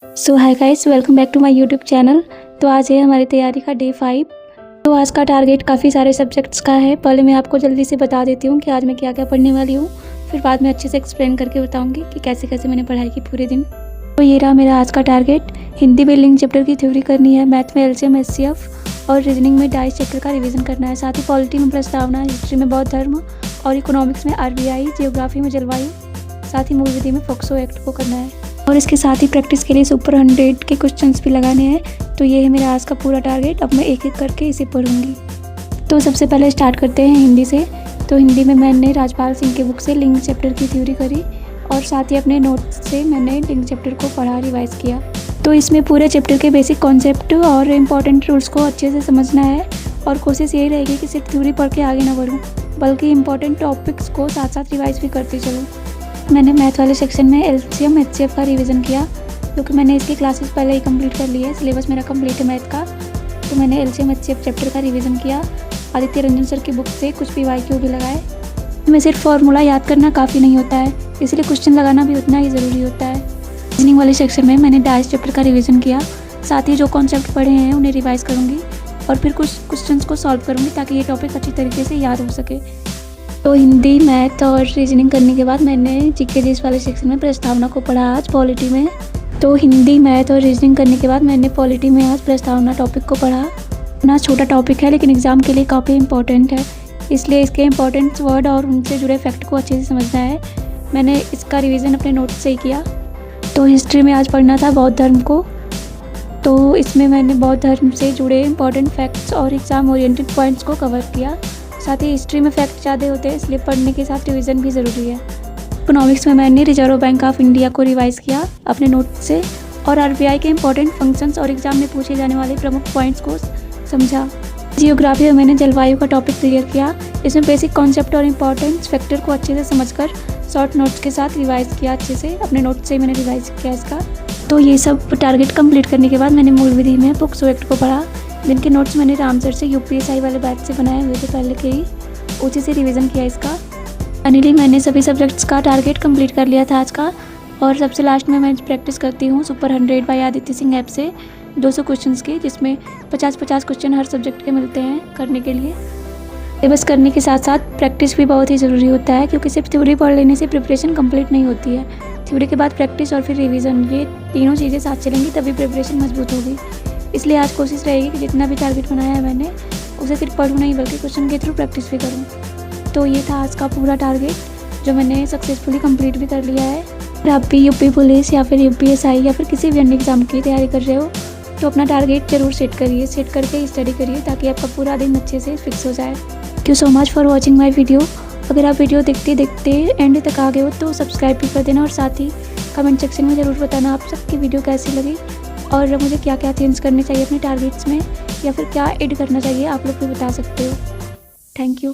So hi guys, welcome back to my YouTube channel. तो आज है हमारी तैयारी का डे 5। तो आज का टारगेट काफ़ी सारे सब्जेक्ट्स का है। पहले मैं आपको जल्दी से बता देती हूँ कि आज मैं क्या क्या पढ़ने वाली हूँ, फिर बाद में अच्छे से एक्सप्लेन करके बताऊँगी कि कैसे कैसे मैंने पढ़ाई की पूरे दिन। तो ये रहा मेरा आज का टारगेट। हिंदी में लिंक चैप्टर की थ्योरी करनी है, मैथ में एलसीएम एचसीएफ और रीजनिंग में डाइस चैप्टर का रिवीजन करना है। साथ ही पॉलिटी में प्रस्तावना, हिस्ट्री में बौद्ध धर्म और इकोनॉमिक्स में आरबीआई, जियोग्राफी में जलवायु, साथ ही मूल विधि में फोक्सो एक्ट को करना है। और इसके साथ ही प्रैक्टिस के लिए सुपर 100 के क्वेश्चंस भी लगाने हैं। तो ये है मेरा आज का पूरा टारगेट। अब मैं एक एक करके इसे पढ़ूंगी। तो सबसे पहले स्टार्ट करते हैं हिंदी से। तो हिंदी में मैंने राजपाल सिंह के बुक से लिंक चैप्टर की थ्योरी करी और साथ ही अपने नोट्स से मैंने लिंक चैप्टर को पढ़ा, रिवाइज़ किया। तो इसमें पूरे चैप्टर के बेसिक कॉन्सेप्ट और इम्पॉर्टेंट रूल्स को अच्छे से समझना है और कोशिश यही रहेगी कि सिर्फ थ्योरी पढ़ के आगे ना बढ़ूँ, बल्कि इंपॉर्टेंट टॉपिक्स को साथ साथ रिवाइज़ भी करती चलूँ। मैंने मैथ वाले सेक्शन में एलसीएम एचसीएफ का रिवीजन किया, क्योंकि मैंने इसकी क्लासेस पहले ही कंप्लीट कर ली है। सिलेबस मेरा कंप्लीट है मैथ का। तो मैंने एलसीएम एचसीएफ चैप्टर का रिवीजन किया। आदित्य रंजन सर की बुक से कुछ पीवाईक्यू भी लगाए। में सिर्फ फॉर्मूला याद करना काफ़ी नहीं होता है, इसलिए क्वेश्चन लगाना भी उतना ही ज़रूरी होता है। रीजनिंग वाले सेक्शन में मैंने डाइस चैप्टर का रिवीजन किया। साथ ही जो कॉन्सेप्ट पढ़े हैं उन्हें रिवाइज करूँगी और फिर कुछ क्वेश्चन को सॉल्व करूँगी, ताकि ये टॉपिक अच्छी तरीके से याद हो सके। तो हिंदी, मैथ और रीजनिंग करने के बाद मैंने जीके जीएस वाले सेक्शन में प्रस्तावना को पढ़ा आज पॉलिटी में। तो हिंदी, मैथ और रीजनिंग करने के बाद मैंने पॉलिटी में आज प्रस्तावना टॉपिक को पढ़ा। ना छोटा टॉपिक है, लेकिन एग्ज़ाम के लिए काफ़ी इंपॉर्टेंट है, इसलिए इसके इंपॉर्टेंट वर्ड और उनसे जुड़े फैक्ट को अच्छे से समझना है। मैंने इसका रिवीजन अपने नोट से ही किया। तो हिस्ट्री में आज पढ़ना था बौद्ध धर्म को। तो इसमें मैंने बौद्ध धर्म से जुड़े इंपॉर्टेंट फैक्ट्स और एग्ज़ाम ओरिएंटेड पॉइंट्स को कवर किया। साथ ही हिस्ट्री में फैक्ट ज़्यादा होते हैं, इसलिए पढ़ने के साथ रिवीजन भी ज़रूरी है। इकोनॉमिक्स में मैंने रिजर्व बैंक ऑफ इंडिया को रिवाइज़ किया अपने नोट से और आरबीआई के इंपॉर्टेंट फंक्शंस और एग्जाम में पूछे जाने वाले प्रमुख पॉइंट्स को समझा। जियोग्राफी में मैंने जलवायु का टॉपिक क्लियर किया। इसमें बेसिक कॉन्सेप्ट और इम्पॉर्टेंस फैक्टर को अच्छे से समझकर शॉर्ट नोट्स के साथ रिवाइज़ किया। अच्छे से अपने नोट से मैंने रिवाइज़ किया इसका। तो ये सब टारगेट कंप्लीट करने के बाद मैंने मूल विधि में फोक्सो एक्ट को पढ़ा, जिनके नोट्स मैंने राम सर से यूपीएसआई वाले बैच से बनाए हुए थे पहले के ही। ऊँचे से रिवीजन किया इसका। फाइनली मैंने सभी सब्जेक्ट्स का टारगेट कंप्लीट कर लिया था आज का। और सबसे लास्ट में मैं प्रैक्टिस करती हूँ super 100 by Aditya Singh app से 200 क्वेश्चंस की, जिसमें 50-50 क्वेश्चन हर सब्जेक्ट के मिलते हैं करने के लिए। सिलेबस करने के साथ साथ प्रैक्टिस भी बहुत ही ज़रूरी होता है, क्योंकि सिर्फ थ्योरी पढ़ लेने से प्रिपरेशन कंप्लीट नहीं होती है। थ्योरी के बाद प्रैक्टिस और फिर रिवीजन, ये तीनों चीज़ें साथ चलेंगी तभी प्रिपरेशन मजबूत होगी। इसलिए आज कोशिश रहेगी कि जितना भी टारगेट बनाया है मैंने उसे सिर्फ पढ़ूँ नहीं, बल्कि क्वेश्चन के थ्रू प्रैक्टिस भी करूँ। तो ये था आज का पूरा टारगेट, जो मैंने सक्सेसफुली कंप्लीट भी कर लिया है। अगर आप भी यूपी पुलिस या फिर यूपीएसआई या फिर किसी भी अन्य एग्ज़ाम की तैयारी कर रहे हो, तो अपना टारगेट जरूर सेट करिए। सेट करके स्टडी करिए, ताकि आपका पूरा दिन अच्छे से फिक्स हो जाए। Thank you so much for watching my video. अगर आप वीडियो देखते देखते एंड तक आ गए हो तो सब्सक्राइब भी कर देना, और साथ ही कमेंट सेक्शन में ज़रूर बताना आप सबकी वीडियो कैसी लगी और मुझे क्या क्या चेंज करने चाहिए अपने टारगेट्स में, या फिर क्या ऐड करना चाहिए आप लोग भी बता सकते हो। Thank you.